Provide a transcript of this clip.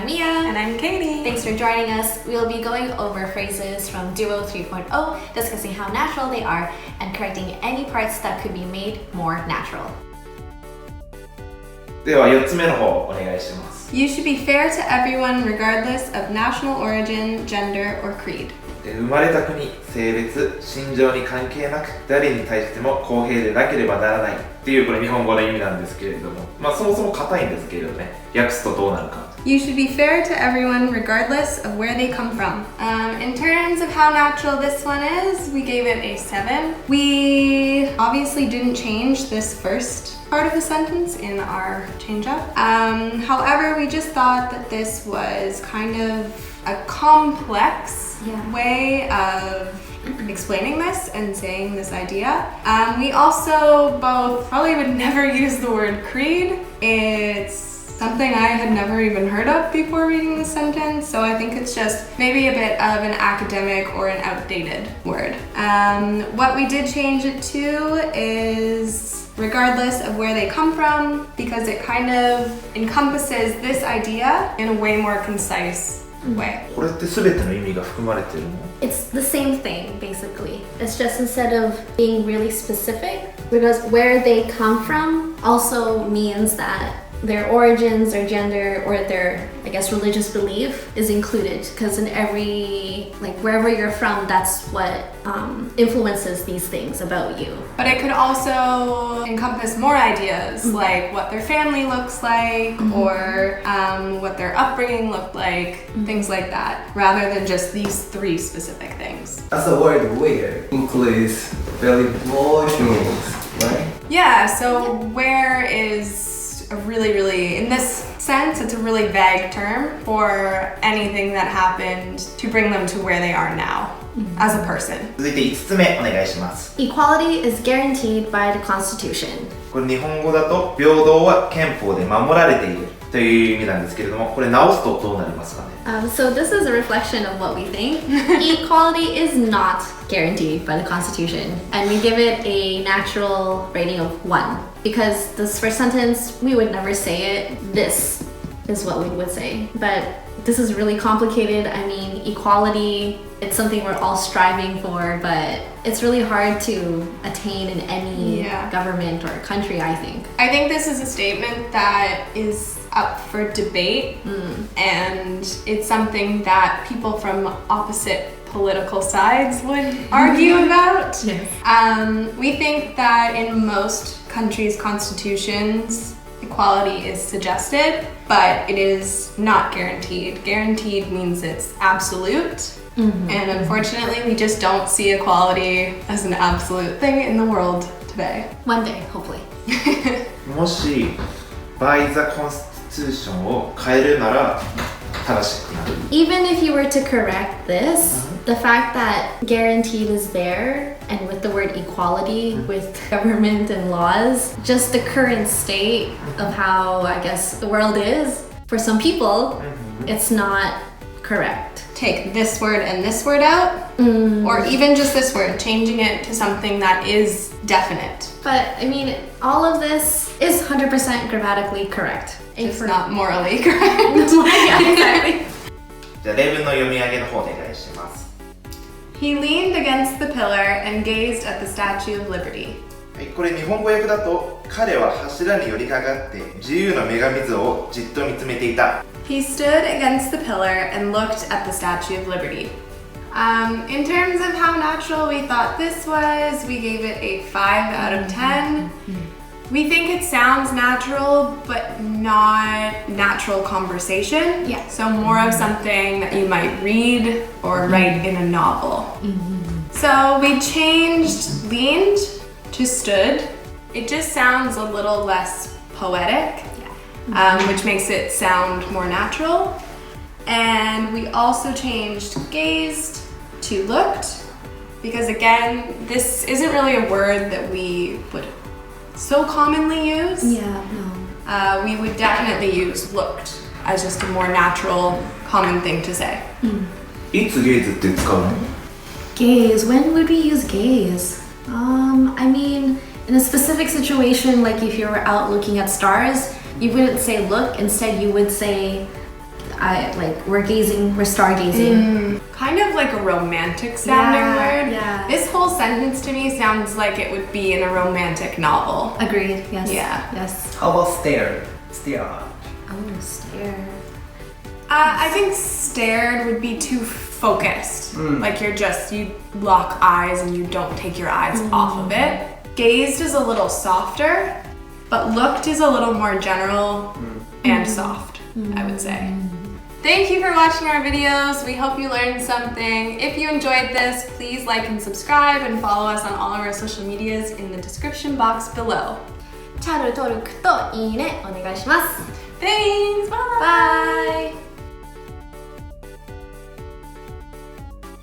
I'm Mia. And I'm Katie. Thanks for joining us. We'll be going over phrases from DUO.3.0, discussing how natural they are, and correcting any parts that could be made more natural. では4つ目の方お願いします。 You should be fair to everyone regardless of national origin, gender, or creed. 生まれた国、性別、心情に関係なく誰に対しても公平でなければならないっていうこれ日本語の意味なんですけれども、そもそも硬いんですけれどね、訳すとどうなるか。 You should be fair to everyone regardless of where they come from. In terms of how natural this one is, we gave it a 7. We obviously didn't change this first part of the sentence in our change-up. However, we just thought that this was kind of a complex way of explaining this and saying this idea. We also both probably would never use the word creed. It's something I had never even heard of before reading the sentence, so I think it's just maybe a bit of an academic or an outdated word. What we did change it to is regardless of where they come from, because it kind of encompasses this idea in a way more concise way. これって全ての意味が含まれてるの？ It's the same thing, basically. It's just instead of being really specific, because where they come from also means that their origins or gender or their, I guess, religious belief is included, because in every, like wherever you're from, that's what influences these things about you. But it could also encompass more ideas, like what their family looks like, or what their upbringing looked like, things like that, rather than just these 3 specific things. As the word where includes very broad meanings, right? Yeah, so where is a really, in this sense, it's a really vague term for anything that happened to bring them to where they are now as a person. 続いて5つ目お願いします。 Equality is guaranteed by the Constitution. これ日本語だと平等は憲法で守られているという意味なんですけれども、これ直すとどうなりますかね？ So this is a reflection of what we think. Equality is not guaranteed by the Constitution, and we give it a natural rating of 1. Because this first sentence, we would never say it. This is what we would say. But this is really complicated. I mean, equality, it's something we're all striving for, but it's really hard to attain in any government or country, I think. I think this is a statement that is up for debate, and it's something that people from opposite political sides would argue about. Yes. We think that in most countries' constitutions, equality is suggested, but it is not guaranteed. Guaranteed means it's absolute, and unfortunately, we just don't see equality as an absolute thing in the world today. One day, hopefully. もし by the constitution を変えるなら正しくなる。 Even if you were to correct this, the fact that guaranteed is there, and with the word equality, with government and laws, just the current state of how, I guess, the world is, for some people, it's not correct. Take this word and this word out, or even just this word, changing it to something that is definite. But, I mean, all of this is 100% grammatically correct. It's not morally correct. Yeah, exactly. じゃあ例文の読み上げの方お願いします。 He leaned against the pillar and gazed at the Statue of Liberty. はい、これ日本語訳だと彼は柱に寄りかかって自由の女神像をじっと見つめていた。 He stood against the pillar and looked at the Statue of Liberty. In terms of how natural we thought this was, we gave it a 5 out of 10. We think it sounds natural, but not natural conversation. Yeah. So more of something that you might read or write in a novel. So we changed leaned to stood. It just sounds a little less poetic, which makes it sound more natural. And we also changed gazed to looked, because again, this isn't really a word that we would so commonly use. Yeah, no. We would definitely use looked as just a more natural, common thing to say. いつゲイズって使うの？ Gaze. When would we use gaze? I mean, in a specific situation, like if you were out looking at stars, you wouldn't say look. Instead, you would say we're stargazing. Kind of like a romantic sounding word. Yeah. This whole sentence to me sounds like it would be in a romantic novel. Agreed. Yes. Yeah. Yes. How about stare? Stare. Oh, stare. I think stared would be too focused. Like you lock eyes and you don't take your eyes off of it. Gazed is a little softer, but looked is a little more general and soft, I would say. Thank you for watching our videos. We hope you learned something. If you enjoyed this, please like and subscribe and follow us on all of our social medias in the description box below. チャンネル登録といいねお願いします。 Thanks! Bye! Bye!